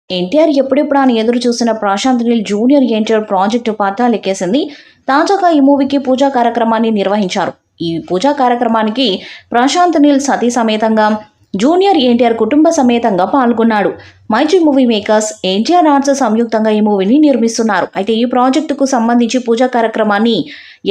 ఎన్టీఆర్ ఎప్పుడెప్పుడు అని ఎదురు చూసిన ప్రశాంత్ నీల్ జూనియర్ ఎన్టీఆర్ ప్రాజెక్టు పట్టాలెక్కేసింది. తాజాగా ఈ మూవీకి పూజా కార్యక్రమాన్ని నిర్వహించారు. ఈ పూజా కార్యక్రమానికి ప్రశాంత్ నీల్ సతీ సమేతంగా, జూనియర్ ఎన్టీఆర్ కుటుంబ సమేతంగా పాల్గొన్నాడు. మైజీ మూవీ మేకర్స్, ఎన్టీఆర్ ఆర్ట్స్ సంయుక్తంగా ఈ మూవీని నిర్మిస్తున్నారు. అయితే ఈ ప్రాజెక్టుకు సంబంధించి పూజా కార్యక్రమాన్ని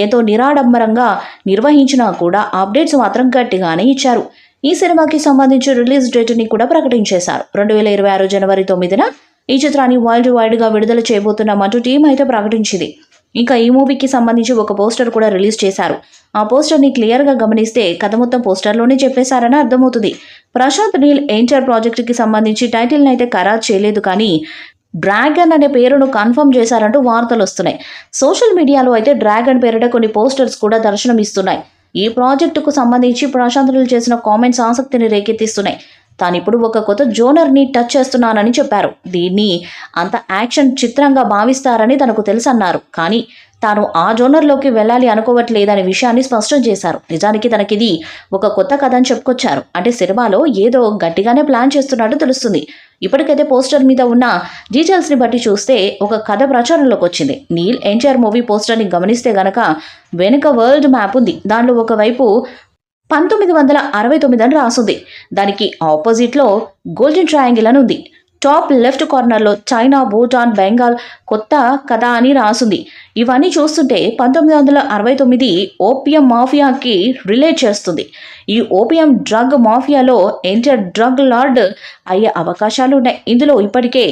ఎంతో నిరాడంబరంగా నిర్వహించినా కూడా అప్డేట్స్ మాత్రం గట్టిగానే ఇచ్చారు. ఈ సినిమాకి సంబంధించి రిలీజ్ డేట్ని కూడా ప్రకటించేశారు. 2026 జనవరి 9న ఈ చిత్రాన్ని వరల్డ్ వైడ్గా విడుదల చేయబోతున్నామంటూ టీం అయితే ప్రకటించింది. ఇంకా ఈ మూవీకి సంబంధించి ఒక పోస్టర్ కూడా రిలీజ్ చేశారు. ఆ పోస్టర్ని క్లియర్గా గమనిస్తే కథ మొత్తం పోస్టర్లోనే చెప్పేశారని అర్థమవుతుంది. ప్రశాంత్ నీల్ ఎన్టీఆర్ ప్రాజెక్టుకి సంబంధించి టైటిల్ని అయితే ఖరారు చేయలేదు, కానీ డ్రాగన్ అనే పేరును కన్ఫర్మ్ చేశారంటూ వార్తలు వస్తున్నాయి. సోషల్ మీడియాలో అయితే డ్రాగన్ పేరిట కొన్ని పోస్టర్స్ కూడా దర్శనమిస్తున్నాయి. ఈ ప్రాజెక్టుకు సంబంధించి ప్రశాంత్ నీల్ చేసిన కామెంట్స్ ఆసక్తిని రేకెత్తిస్తున్నాయి. తానిప్పుడు ఒక కొత్త జోనర్ని టచ్ చేస్తున్నానని చెప్పారు. దీన్ని అంత యాక్షన్ చిత్రంగా భావిస్తారని తనకు తెలుసన్నారు. కానీ తాను ఆ జోనర్లోకి వెళ్ళాలి అనుకోవట్లేదనే విషయాన్ని స్పష్టం చేశారు. నిజానికి తనకిది ఒక కొత్త కథ అని చెప్పుకొచ్చారు. అంటే సినిమాలో ఏదో గట్టిగానే ప్లాన్ చేస్తున్నట్టు తెలుస్తుంది. ఇప్పటికైతే పోస్టర్ మీద ఉన్న డీటెయిల్స్ని బట్టి చూస్తే ఒక కథ ప్రచారంలోకి వచ్చింది. నీల్ ఎన్టీఆర్ మూవీ పోస్టర్ని గమనిస్తే గనక వెనుక వరల్డ్ మ్యాప్ ఉంది. దానిలో ఒకవైపు 1969 అని రాసుంది. దానికి ఆపోజిట్లో గోల్డెన్ ట్రయాంగిల్ అని ఉంది. టాప్ లెఫ్ట్ కార్నర్లో చైనా, భూటాన్, బెంగాల్ కొత్త కథ అని రాసుంది. ఇవన్నీ చూస్తుంటే 1969 ఓపియం మాఫియాకి రిలేట్ చేస్తుంది. ఈ ఓపియం డ్రగ్ మాఫియాలో ఎన్టీఆర్ డ్రగ్ లార్డ్ అయ్యే అవకాశాలు ఉన్నాయి. ఇందులో ఇప్పటికే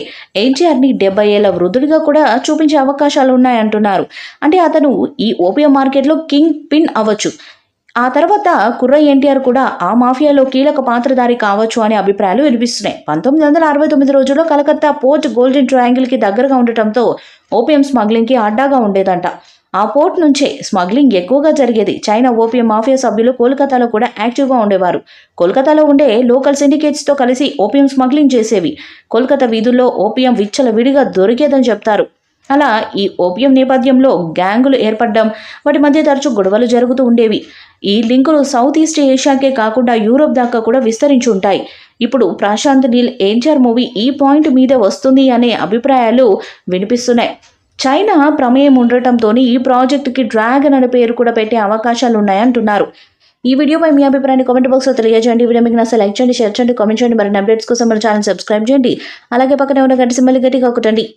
ఎన్టీఆర్ని 70 ఏళ్ల వృద్ధుడిగా కూడా చూపించే అవకాశాలు ఉన్నాయంటున్నారు. అంటే అతను ఈ ఓపియం మార్కెట్లో కింగ్ పిన్ అవ్వచ్చు. ఆ తర్వాత కుర్ర ఎన్టీఆర్ కూడా ఆ మాఫియాలో కీలక పాత్రధారి కావచ్చు అనే అభిప్రాయాలు వినిపిస్తున్నాయి. 1969 రోజుల్లో కలకత్తా పోర్ట్ గోల్డెన్ ట్రయాంగిల్కి దగ్గరగా ఉండటంతో ఓపియం స్మగ్లింగ్కి అడ్డాగా ఉండేదంట. ఆ పోర్ట్ నుంచే స్మగ్లింగ్ ఎక్కువగా జరిగేది. చైనా ఓపియం మాఫియా సభ్యులు కోల్కతాలో కూడా యాక్టివ్గా ఉండేవారు. కోల్కతాలో ఉండే లోకల్ సిండికేట్స్తో కలిసి ఓపియం స్మగ్లింగ్ చేసేవి. కోల్కతా వీధుల్లో ఓపియం విచ్చలవిడిగా దొరికేదని చెప్తారు. అలా ఈ ఓపియం నేపథ్యంలో గ్యాంగులు ఏర్పడడం, వాటి మధ్య తరచూ గొడవలు జరుగుతూ ఉండేవి. ఈ లింకులు సౌత్ ఈస్ట్ ఏషియాకే కాకుండా యూరోప్ దాకా కూడా విస్తరించి ఉంటాయి. ఇప్పుడు ప్రశాంత్ నీల్ ఎన్టీఆర్ మూవీ ఈ పాయింట్ మీద వస్తుంది అనే అభిప్రాయాలు వినిపిస్తున్నాయి. చైనా ప్రమేయం ఉండటంతో ఈ ప్రాజెక్టుకి డ్రాగన్ అనే పేరు కూడా పెట్టే అవకాశాలు ఉన్నాయంటున్నారు. ఈ వీడియోపై మీ అభిప్రాయాన్ని కామెంట్ బాక్స్లో తెలియజేయండి. వీడియో మీకు నచ్చితే లైక్ చేయండి, షేర్ చేయండి, కామెంట్ చేయండి. మరిన్ని అప్డేట్స్ కోసం మన ఛానల్ సబ్స్క్రైబ్ చేయండి. అలాగే పక్కనే ఉన్న గంట సింబల్ గట్టిగా కొట్టండి.